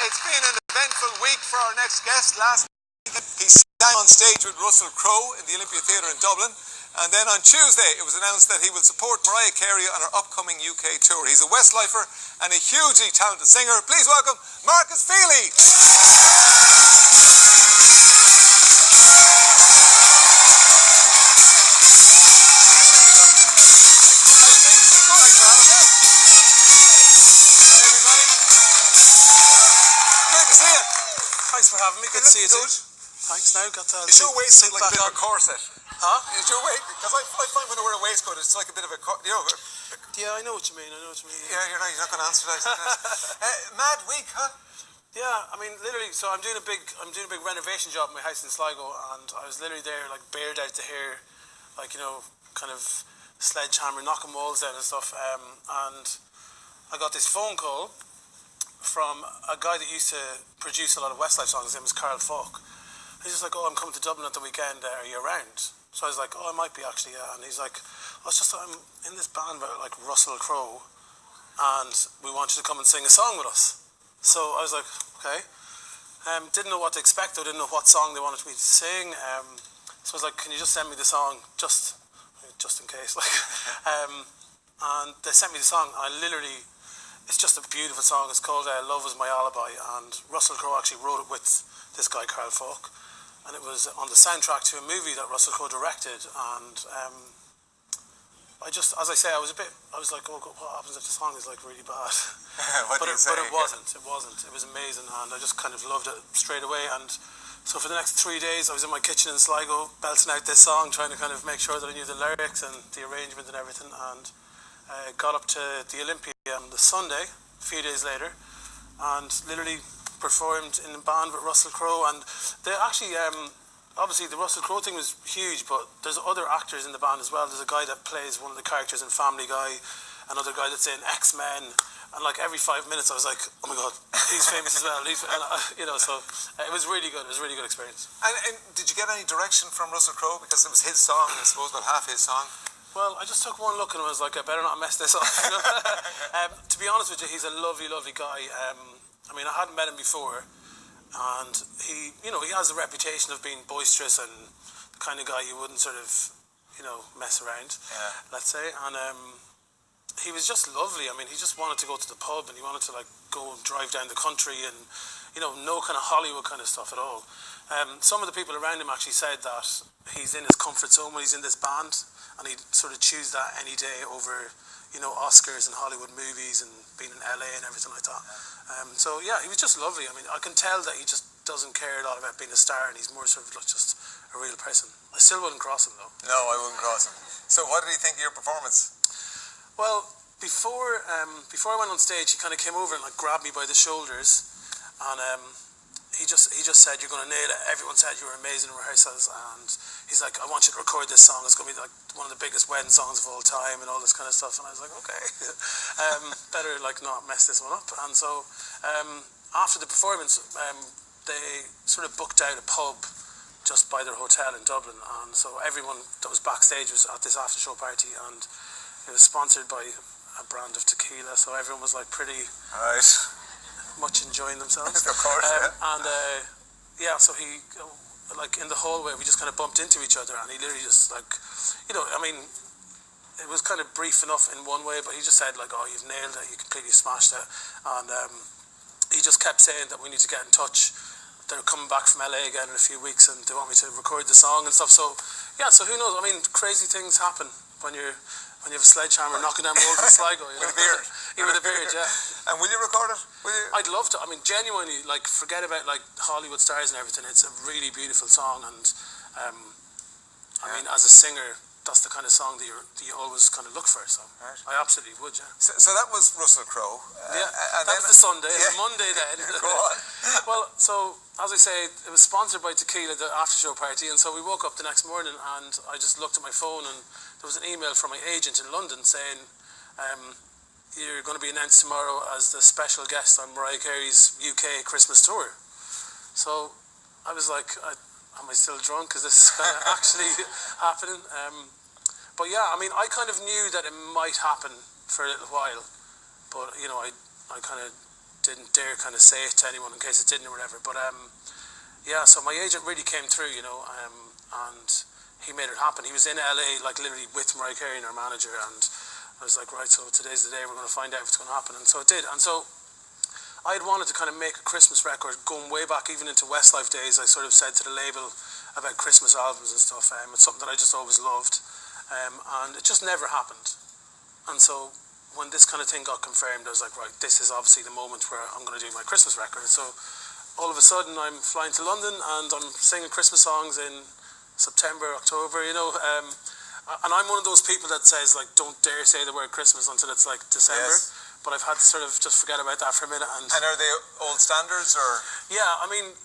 It's been an eventful week for our next guest. Last week he sang on stage with Russell Crowe in the Olympia Theatre in Dublin, and then on Tuesday it was announced that he will support Mariah Carey on her upcoming UK tour. He's a Westlifer and a hugely talented singer. Please welcome Markus Feehily. Thanks for having me. Good to see you too. Thanks. Now got to. Is your waistcoat like a bit of a corset? Huh? Is your weight? Because I find when I wear a waistcoat, it's like a bit of a Yeah, I know what you mean. Yeah, you're not going to answer that. Mad week, huh? Yeah, I mean, literally. So I'm doing a big renovation job in my house in Sligo, and I was literally there, like bared out to here, like kind of sledgehammer knocking walls down and stuff. And I got this phone call from a guy that used to produce a lot of Westlife songs. His name was Carl Falk. He's just like, "Oh, I'm coming to Dublin at the weekend. Are you around?" So I was like, "Oh, I might be actually." Yeah. And he's like, I'm in this band with like Russell Crowe, and we want you to come and sing a song with us." So I was like, "Okay." Didn't know what to expect. I didn't know what song they wanted me to sing. So I was like, "Can you just send me the song, just in case?" And they sent me the song. And I literally. It's just a beautiful song. It's called Love Was My Alibi, and Russell Crowe actually wrote it with this guy, Carl Falk, and it was on the soundtrack to a movie that Russell Crowe directed, and as I say, I was like, "Oh God, what happens if the song is like really bad?" But it wasn't. It was amazing, and I just kind of loved it straight away. And so for the next 3 days, I was in my kitchen in Sligo, belting out this song, trying to kind of make sure that I knew the lyrics and the arrangement and everything, and got up to the Olympia on the Sunday, a few days later, and literally performed in a band with Russell Crowe. And they actually, obviously the Russell Crowe thing was huge, but there's other actors in the band as well. There's a guy that plays one of the characters in Family Guy, another guy that's in X-Men, and like every 5 minutes I was like, "Oh my God, he's famous as well." So it was really good. It was a really good experience. And did you get any direction from Russell Crowe? Because it was his song, I suppose, about half his song. Well, I just took one look and I was like, I better not mess this up. To be honest with you, he's a lovely, lovely guy. I mean, I hadn't met him before, and he has a reputation of being boisterous and the kind of guy you wouldn't sort of, mess around, let's say. And he was just lovely. I mean, he just wanted to go to the pub and he wanted to like go and drive down the country and, no kind of Hollywood kind of stuff at all. Some of the people around him actually said that he's in his comfort zone when he's in this band, and he'd sort of choose that any day over, Oscars and Hollywood movies and being in LA and everything like that. So yeah, he was just lovely. I mean, I can tell that he just doesn't care a lot about being a star, and he's more sort of like just a real person. I still wouldn't cross him though. No, I wouldn't cross him. So what did he think of your performance? Well, before I went on stage, he kind of came over and like grabbed me by the shoulders, and he just said, "You're going to nail it. Everyone said you were amazing in rehearsals," and he's like, "I want you to record this song. It's going to be like one of the biggest wedding songs of all time," and all this kind of stuff. And I was like, "Okay, better like not mess this one up." And so after the performance, they sort of booked out a pub just by their hotel in Dublin, and so everyone that was backstage was at this after show party, and it was sponsored by a brand of tequila, so everyone was like pretty much enjoying themselves. Of course, And so he, like in the hallway, we just kind of bumped into each other, and he literally just like, I mean, it was kind of brief enough in one way, but he just said like, "Oh, you've nailed it, you completely smashed it," and he just kept saying that we need to get in touch. They're coming back from LA again in a few weeks, and they want me to record the song and stuff. So yeah, so who knows? I mean, crazy things happen when you have a sledgehammer knocking down walls in Sligo. With a beard. With a beard, yeah. And will you record it? I'd love to. I mean, genuinely, like, forget about like Hollywood stars and everything. It's a really beautiful song, and I mean, as a singer, that's the kind of song that you always kind of look for. So I absolutely would, yeah. So that was Russell Crowe. Yeah, and that was the Sunday. Yeah. The Monday then. Go on. Well, so as I say, it was sponsored by Tequila, the after show party, and so we woke up the next morning, and I just looked at my phone, and there was an email from my agent in London saying, "You're going to be announced tomorrow as the special guest on Mariah Carey's UK Christmas tour." So I was like, am I still drunk? Is this actually happening? But yeah, I mean, I kind of knew that it might happen for a little while, but I kind of didn't dare kind of say it to anyone in case it didn't or whatever. But yeah, so my agent really came through, you know, and he made it happen. He was in LA, like literally with Mariah Carey and her manager, and I was like, right, so today's the day we're going to find out if it's going to happen. And so it did. And so I had wanted to kind of make a Christmas record going way back, even into Westlife days. I sort of said to the label about Christmas albums and stuff. It's something that I just always loved. And it just never happened. And so when this kind of thing got confirmed, I was like, right, this is obviously the moment where I'm going to do my Christmas record. So all of a sudden I'm flying to London and I'm singing Christmas songs in September, October, you know. And I'm one of those people that says, like, don't dare say the word Christmas until it's like December. Yes. But I've had to sort of just forget about that for a minute. And are they old standards or? Yeah, I mean,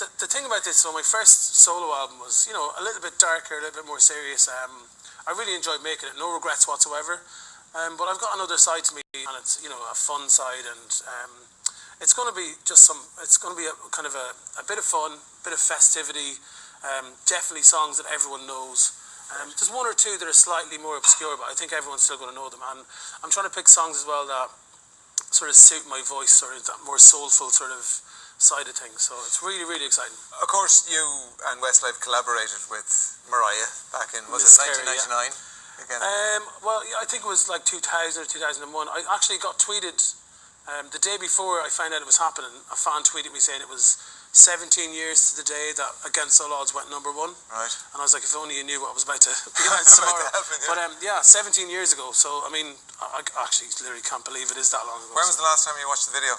the thing about this, so my first solo album was, you know, a little bit darker, a little bit more serious. I really enjoyed making it, no regrets whatsoever. But I've got another side to me, and it's, you know, a fun side, and it's going to be just it's going to be a kind of a bit of fun, bit of festivity, definitely songs that everyone knows. There's one or two that are slightly more obscure, but I think everyone's still going to know them. And I'm trying to pick songs as well that sort of suit my voice, sort of that more soulful sort of side of things. So it's really, really exciting. Of course, you and Westlife collaborated with Mariah back in, was it 1999? Yeah. Again. Well, I think it was like 2000 or 2001. I actually got tweeted the day before I found out it was happening. A fan tweeted me saying it was 17 years to the day that Against All Odds went #1. Right. And I was like, if only you knew what was about to be announced tomorrow. But yeah, 17 years ago. So, I mean, I actually literally can't believe it is that long ago. When was the last time you watched the video?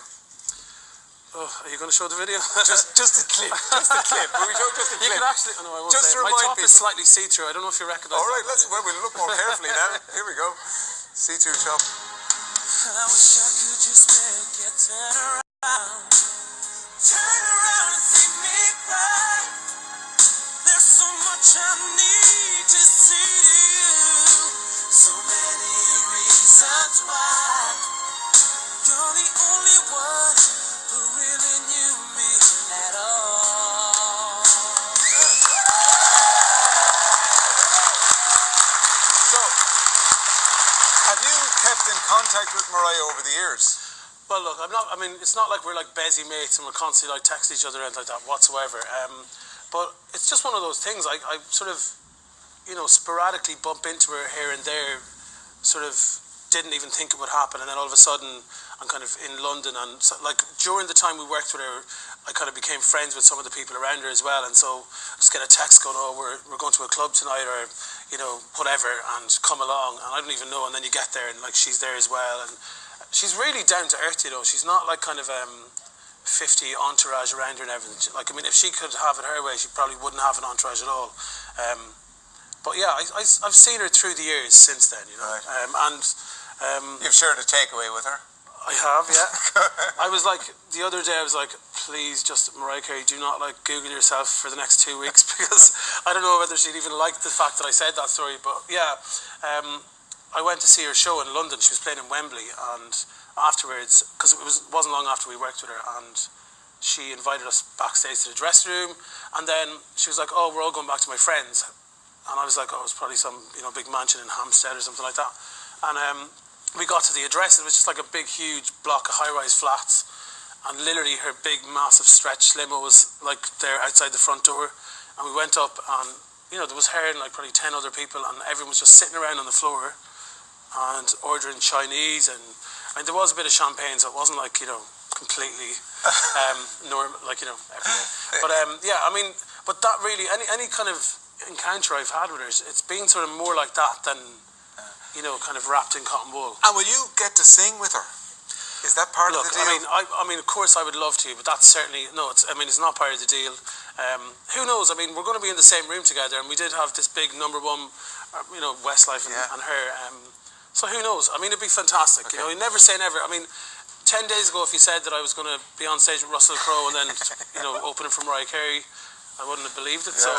Oh, are you going to show the video? just a clip. Just a clip. Will we show just a clip? You can actually. Oh, no, I won't just say. To My top people. is slightly see-through. I don't know if you recognise. All right, we'll look more carefully now. Here we go. See-through top. I wish I could just make it turn around and see me cry. There's so much I need to see to you. So many reasons why. You're the only one who really knew me at all. So, have you kept in contact with Mariah over the years? Well, look, I mean, it's not like we're like busy mates and we're constantly like text each other and like that whatsoever. But it's just one of those things. I sort of, you know, sporadically bump into her here and there. Sort of didn't even think it would happen, and then all of a sudden I'm kind of in London, and so, like during the time we worked with her, I kind of became friends with some of the people around her as well, and so I just get a text going, oh, we're going to a club tonight, or you know, whatever, and come along, and I don't even know, and then you get there and like she's there as well, and she's really down to earth, you know. She's not like kind of 50 entourage around her and everything. Like, I mean, if she could have it her way, she probably wouldn't have an entourage at all. But yeah, I've seen her through the years since then, you know. Right. You've shared a takeaway with her? I have, yeah. I was like, the other day I was like, please just, Mariah Carey, do not like Google yourself for the next 2 weeks, because I don't know whether she'd even like the fact that I said that story. But yeah, I went to see her show in London. She was playing in Wembley, and afterwards, because it wasn't long after we worked with her, and she invited us backstage to the dressing room, and then she was like, oh, we're all going back to my friends. And I was like, oh, it's probably some, you know, big mansion in Hampstead or something like that. And we got to the address. It was just like a big, huge block of high-rise flats. And literally her big, massive stretch limo was like there outside the front door. And we went up, and, you know, there was her and like probably 10 other people, and everyone was just sitting around on the floor and ordering Chinese. And I mean, there was a bit of champagne, so it wasn't like, you know, completely normal, like, you know, everywhere. But yeah, I mean, but that really, any kind of encounter I've had with her, it's been sort of more like that than, you know, kind of wrapped in cotton wool. And will you get to sing with her? Is that part of the deal? I mean, of course I would love to, but that's certainly it's not part of the deal. Who knows? I mean, we're going to be in the same room together, and we did have this big #1, you know, Westlife and her. So who knows? I mean, it'd be fantastic. Okay. You know, you never say never. I mean, 10 days ago, if you said that I was going to be on stage with Russell Crowe and then, you know, opening for Mariah Carey, I wouldn't have believed it. Yeah. So,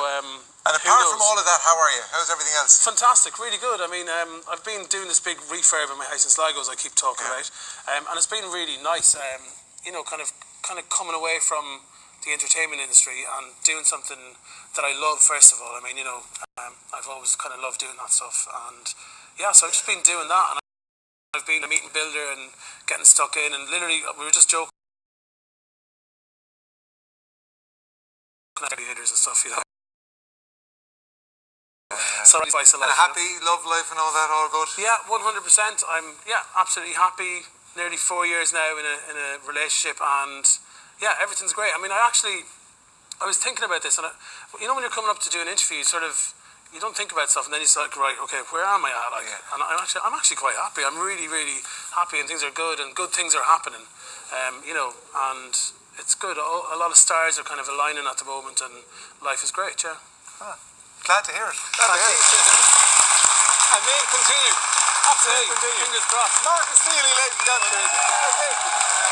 and apart from all of that, how are you? How's everything else? Fantastic, really good. I mean, I've been doing this big refurb in my house in Sligo, as I keep talking about, and it's been really nice. You know, kind of coming away from the entertainment industry and doing something that I love. First of all, I mean, you know, I've always kind of loved doing that stuff, and yeah, so I've just been doing that, and of being a meeting builder and getting stuck in, and literally we were just joking. Hitters and stuff, you know. So advice a lot. And a happy love life and all that, all good? Yeah, 100%. I'm absolutely happy. Nearly 4 years now in a relationship, and yeah, everything's great. I mean, I was thinking about this, and you know when you're coming up to do an interview, you don't think about stuff, and then you're like, right, okay, where am I at? Like, and I'm actually quite happy. I'm really, really happy, and things are good, and good things are happening. You know, and it's good. A lot of stars are kind of aligning at the moment, and life is great. Yeah. Glad to hear it. And may it continue. Absolutely. Fingers crossed. Markus Feehily, ladies and gentlemen.